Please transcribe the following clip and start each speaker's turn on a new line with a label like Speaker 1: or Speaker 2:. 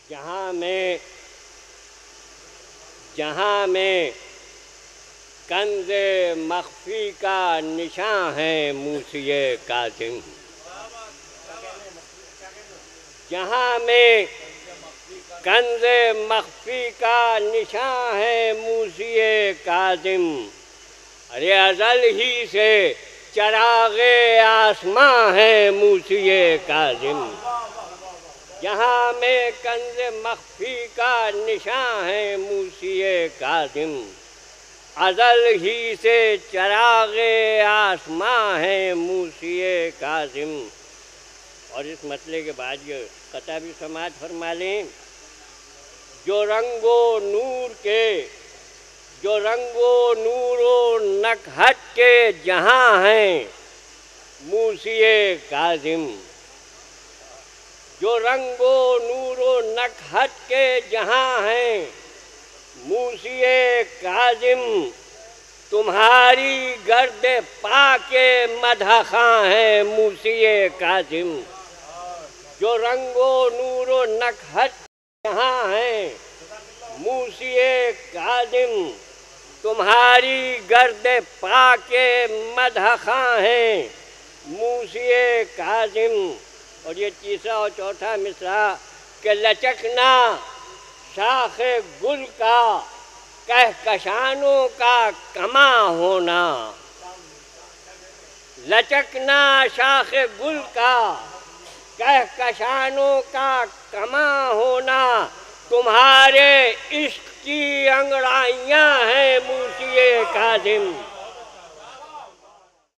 Speaker 1: جہاں میں کنز مخفی کا نشاں ہے موسی کاظم، جہاں میں کنز مخفی کا نشاں ہے موسی کاظم، ارے ازل ہی سے چراغ آسماں ہے موسی کاظم، جہاں میں کنز مخفی کا نشاں ہے موسی کاظم، ازل ہی سے چراغ آسماں ہے موسی کاظم۔ اور اس مسئلے کے بعد یہ قطع بھی سماعت فرما لیں، جو رنگ و نور و نکہت کے جہاں ہیں موسی کاظم، جو رنگ و نور و نکہت کے جہاں ہیں موسی کاظم، تمہاری گرد پا کے مدح خواں ہے موسی کاظم، جو رنگ و نور و نکہت جہاں ہیں موسی کاظم، تمہاری گرد پا کے مدح خواں ہیں موسی کاظم۔ اور یہ تیسرا اور چوتھا مصرع کہ لچکنا شاخ گل کا کہکشانوں کا کماں ہونا، لچکنا شاخ گل کا کہکشانوں کا کماں ہونا، تمہارے عشق کی انگڑائیاں ہیں موسی کاظم۔